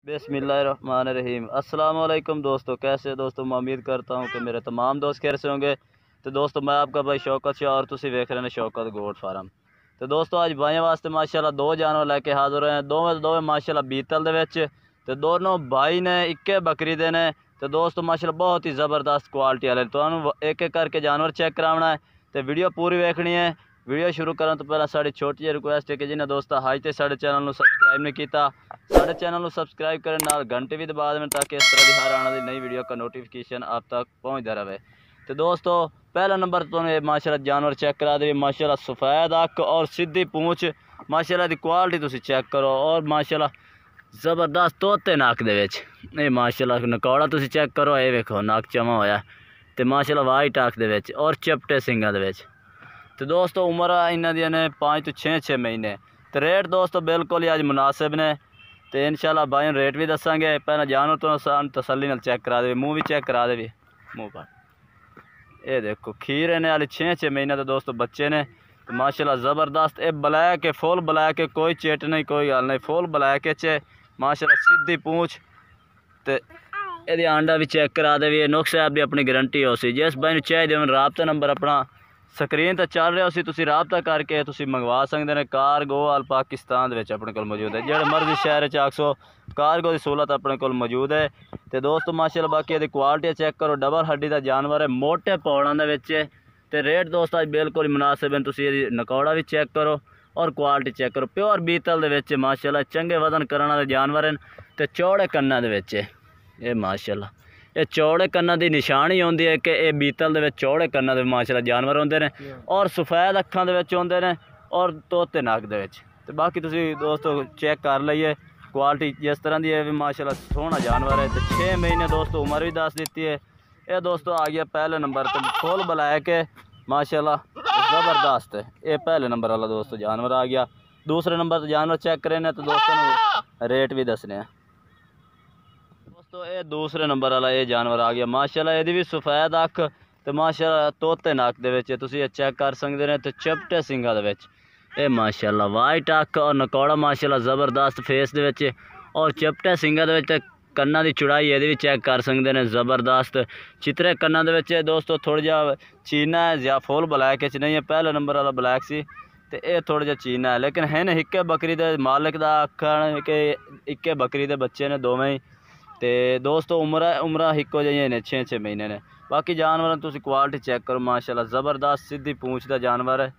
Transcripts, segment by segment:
बिस्मिल्लाहिर्रहमानिर्रहीम। अस्सलाम वालेकुम दोस्तों, कैसे हो दोस्तों। मैं उम्मीद करता हूँ कि मेरे तमाम दोस्त कैसे होंगे। तो दोस्तों मैं आपका भाई शौकत शाह और तुसी वेख रहे हैं शौकत गोट फार्म। तो दोस्तों आज भाइयों वास्ते माशाल्लाह दो जानवर लैके हाजिर हैं। दोवें माशाल्लाह बीतल दे विच ते दोनों भाई ने इक्के बकरी दे ने। तो दोस्तों माशाल्लाह बहुत ही ज़बरदस्त क्वालिटी वाले तो एक एक करके जानवर चेक कराना है। तो वीडियो पूरी वेखनी है। वीडियो शुरू करने तो पहले साड़ी छोटी जी रिक्वेस्ट है कि जिन्हें दोस्तों हाई तो साढ़े चैनल को सबसक्राइब नहीं किया, साढ़े चैनल को सबसक्राइब करें, नाल घंटे भी दबा दें ताकि इस तरह की हर आने वाली नई वीडियो का नोटिफिकेशन आप तक पहुँचता रहे। तो दोस्तों पहला नंबर तो माशाल्लाह जानवर चेक करा दे। माशाल्लाह सफ़ेद अख और सीधी पूँछ, माशाल्लाह दी क्वालिटी तुसी चेक करो। और माशाल्लाह ज़बरदस्त तोते नक दे विच ये माशाल्लाह नकौड़ा तुसी चेक करो। ये वेखो नक चमा होया तो माशाल्लाह वाइट अख दे विच और चिपटे सिंगा दे विच। तो दोस्तों उम्र इन्हां दी ने 5 तो 6 महीने। तो रेट दोस्तों बिल्कुल ही अज मुनासिब ने। तो इंशाल्लाह भाई रेट भी दसांगे। पहले जानवर तो तसल्ली नाल चेक करा दे, मूँह भी चेक करा दे भी मूँह पर। ये देखो खीर ने हाले 6 महीने तो दोस्तों बच्चे ने। तो माशाल्लाह ज़बरदस्त ये ब्लैक है, फुल ब्लैक है, कोई चेट नहीं कोई गल नहीं, फुल ब्लैक है माशाल्लाह सीधी पूँछ। तो ये आंडा भी चेक करा दे भी, नुक्स ऐप भी अपनी गारंटी हो सी। जिस भाई चाहिए राबता नंबर अपना स्क्रीन तो चल रहा उसी राबता करके तुसी मंगवा सकते हैं। कारगो आल पाकिस्तान अपने को मौजूद है, जो मर्जी शहर आखो कारगो की सहूलत अपने को मौजूद है। तो दोस्तों माशाल्लाह बाकी यदि क्वालिटी चेक करो, डबल हड्डी का जानवर है, मोटे पौड़ों के। तो रेट दोस्तों अज बिल्कुल मुनासिब है। तुसी नकौड़ा भी चेक करो और क्वालिटी चेक करो। प्योर बीतल दे माशाल्लाह चंगे वजन करने वाले जानवर हैं। तो चौड़े कन्ना ये माशाल्लाह ये चौड़े कन्ना की निशानी होंदी है कि ये बीतल दे चौड़े कन्ना दे माशाल्लाह जानवर होंदे ने और सफ़ेद अखां दे विच होंदे ने और तोते नक दे विच। तो बाकी तुसी दोस्तों चेक कर लइए क्वालिटी जिस तरह की है माशाल्लाह सोहना जानवर है। तो 6 महीने दोस्तों उम्र भी दस दी है। ये दोस्तों आ गया पहले नंबर पर, फुल ब्लैक है माशाल्लाह ज़बरदस्त है। ये पहले नंबर वाला दोस्तों जानवर आ गया। दूसरे नंबर पर जानवर चेक करें तो दोस्तों रेट भी दसने हैं। दोस्तों ये दूसरे नंबर वाला ये जानवर आ गया माशाल्लाह। ये भी सफ़ेद अख तो माशाल्लाह तोते नक दे तुसी चेक कर सकते हैं। तो चिपटे सिंगा दे ये माशाल्लाह वाइट अख और नकौड़ा माशाल्लाह ज़बरदस्त फेस दे और चिपटे सिंगा दे। कन्ना की चुड़ाई ये भी चेक कर सकते हैं ज़बरदस्त चित्रे कन्ना दे दोस्तों। थोड़ा जहा चीना है या फुल ब्लैक नहीं है, पहले नंबर वाला ब्लैक सी तो ये थोड़ा जहा चीना है। लेकिन है न हिक्के बकरी दे मालिक का आखन कि इक्के बकरी दे बच्चे ने दोवें ही। तो दोस्तों उम्र हिको जी ने 6 महीने ने। बाकी जानवर तुम क्वालिटी चेक करो माशाल्लाह ज़बरदस्त सीधी पूँछ का जानवर है।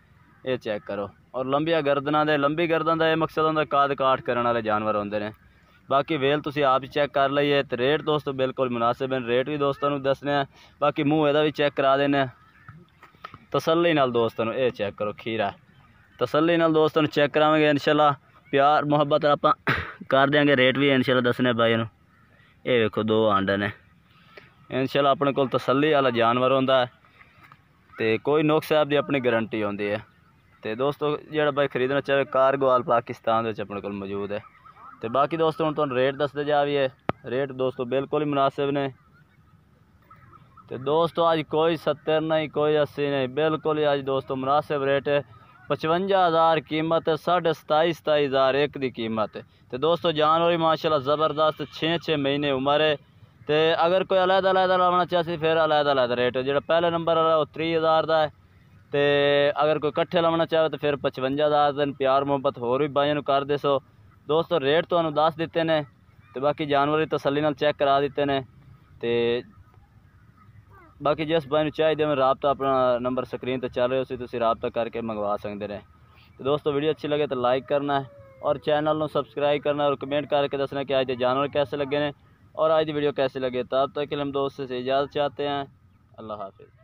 ये चेक करो और लंबिया गर्दना दे, लंबी गर्दन का यह मकसद होंगे काद काट करने वाले जानवर होंगे ने। बाकी वेल तुसी आप ही चेक कर लीए। तो रेट दोस्तों बिल्कुल मुनासिब है। रेट भी दोस्तों को दसने हैं। बाकी मूँह यदा भी चेक करा देने तसल्ली नाल दोस्तों ये चेक करो खीरा तसल्ली नाल दोस्तों चेक करावे इंशाल्लाह। प्यार मुहब्बत आप कर देंगे। रेट भी इंशाल्लाह दसने भाई नूं। ये वेखो 2 आंडे ने इंशाल्लाह अपने को तसल्ली वाला जानवर होंदा है। तो कोई नुक्स ऐप की अपनी गारंटी होंदी है। तो दोस्तों जो भाई खरीदना चाहे कारगो आल पाकिस्तान अपने को मौजूद है। तो बाकी दोस्तों हम तुहानूं रेट दसदे जाइए। रेट दोस्तों बिल्कुल ही मुनासिब ने। तो दोस्तों अज कोई 70 नहीं कोई 80 नहीं, बिल्कुल ही अज दोस्तों मुनासिब रेट है। 55,000 कीमत है, 27,000 एक की कीमत है। तो दोस्तों जानवर माशाल्लाह ज़बरदस्त 6 महीने उम्र है। तो अगर कोई अलग लाना चाहे फिर अलग रेट है। जो पहले नंबर वाला वो 30,000 का है। तो अगर कोई कट्ठे लाना चाहे तो फिर 55,000 प्यार मुहब्बत होर भी भाइयों कर दे सो। दोस्तों रेट तो दस दिते ने। तो बाकी जानवर तसल्ली नाल चेक करा दिते ने। तो बाकी जिस भाई चाहिए मैं राबता अपना नंबर स्क्रीन पर चल रहे हो तुम राबता करके मंगवा सकते हैं। तो दोस्तों वीडियो अच्छी लगे तो लाइक करना है और चैनल को सबसक्राइब करना है और कमेंट करके दसना कि आज के जानवर कैसे लगे ने और आज की वीडियो कैसे लगे। तब तक हम दोस्त से इजाज़त चाहते हैं। अल्लाह हाफिज़।